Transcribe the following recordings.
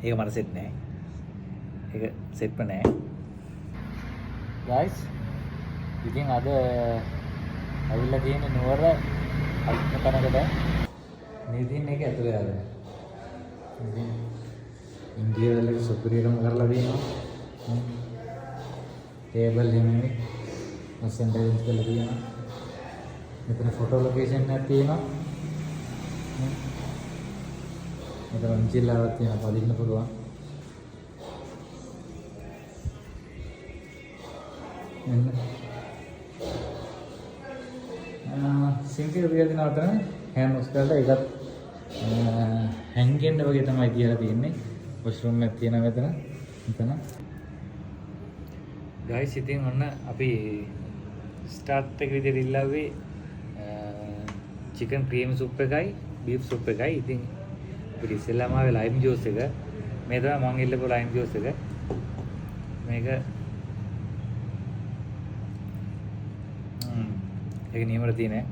ඒක මට සෙට් නෑ. ඒක සෙට්ම නෑ. guys ඉතින් අද ඇවිල්ලා තියෙන නුවර අලුත්ම තැනකට නිදින් එක ඇතුලේ ආලා. ඉතින් ඉන්ටීරියර් එක සුපිරියරම කරලා තියෙනවා. ටේබල් එකනේ මස්සෙන් අරේන්ජ් කරලා තියෙනවා. මෙතන ෆොටෝ ලොකේෂන් එකක් තියෙනවා. මෙතන ඉන්ජිලාවක් තියෙනවා පදින්න පුළුවන්. සිංකේ රියදින අතර හෑන් ඔස්කල්ට එකත් හැංගෙන්න වගේ තමයි කියලා තියෙන්නේ. වොෂ්රූම් එකක් තියෙනවා මෙතන. ගයිස් ඉතින් ඔන්න අපි ස්ටාර්ට් එක විදිහට ඉල්ලුවේ චිකන් ක්‍රීම් සුප් එකයි බීෆ් සුප් එකයි. ඉතින් අපිට ඉස්සෙල්ලාම ආවේ ලයිම් ජූස් එක. මේ තමයි මම ඉල්ලපු ලයිම් ජූස් එක. මේක ඒක නියමට තියෙන්නේ.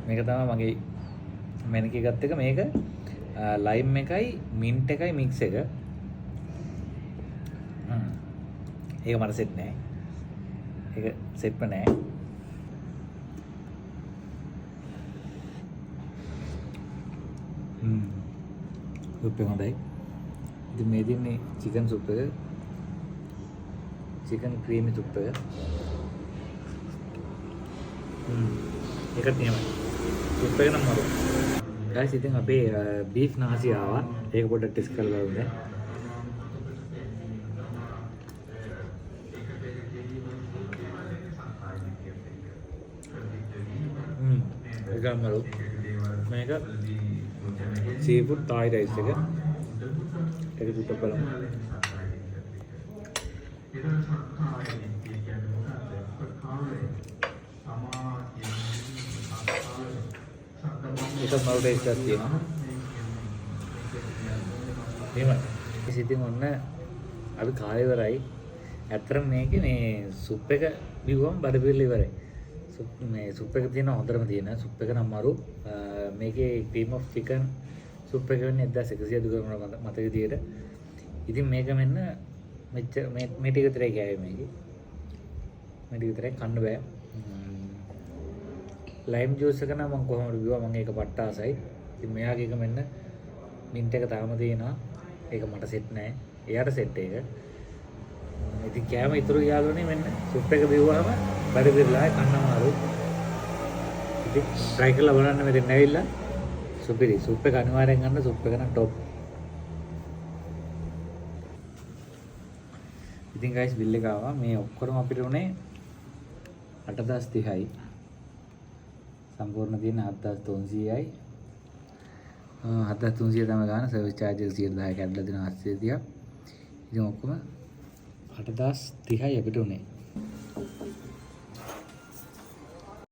මේක තමයි මගේ මැනිකේ ගත්ත එක. මේක ලයිම් එකයි මින්ට් එකයි මික්ස් එක. ඒක මට සෙට් නෑ. ඒක සෙට්ම නෑ. සුප් එක හොඳයි. ඉතින් මේ දින්නේ චිකන් සුප් එක. චිකන් ක්‍රීමි සුප් එක. ඒකත් නියමයි. සුප් එක නම් මරු. guys ඉතින් අපේ බීෆ් නාසි ආවා. ඒක පොඩ්ඩක් ටෙස්ට් කරලා බලන්න. ඒක මරු. මේක සීෆුඩ් තායි රයිස් එක. ඒක සුප් බලමු. ඒක මරු ටේස්ට් එකක් තියෙනවා. එහෙමයි. ඉතින් ඔන්න අපි කාලේ ඉවරයි. ඇත්තටම මේකේ මේ සුප් එක බිව්වම බඩ පිරලා ඉවරයි. මේ සුප් එක තියෙන හොඳටම තියෙන සුප් එක නම් මරු. මේකේ ක්‍රීම් ඔෆ් චිකන් සුප් එක වෙන්නේ 1100 මතක විදියට. ඉතින් මේක මෙන්න මෙච්චර මේ ටික විතරයි ගෑවේ මේකේ. මේ ටික විතරයි කන්න බෑ. ලයිම් ජූස් එක නම් මම කොහොමද බිව්වා මම ඒක පට්ටාසයි. ඉතින් මෙයාගේ එක මෙන්න මින්ට් එක තාම තියෙනවා. ඒක මට සෙට් නෑ. එයාට සෙට් එක. ඉතින් කෑම ඉතුරු යාළුවනේ මෙන්න සුප් එක බිව්වහම බඩ පිරලා කන්න අමාරුයි. ඉතින් try කරලා බලන්න මෙතෙන් ඇවිල්ලා සුපිරි සුප් එක අනිවාර්යෙන් ගන්න. සුප් එක නම් টොප්. ඉතින් guys බිල් එක ආවා. මේ ඔක්කොම අපිට උනේ 8030යි. සම්පූර්ණ තියෙන 7300යි. 7300 තමයි ගන්න. සර්විස් charges 10000 කැඩලා දෙනවා 830ක්. ඉතින් ඔක්කොම 8030යි අපිට උනේ.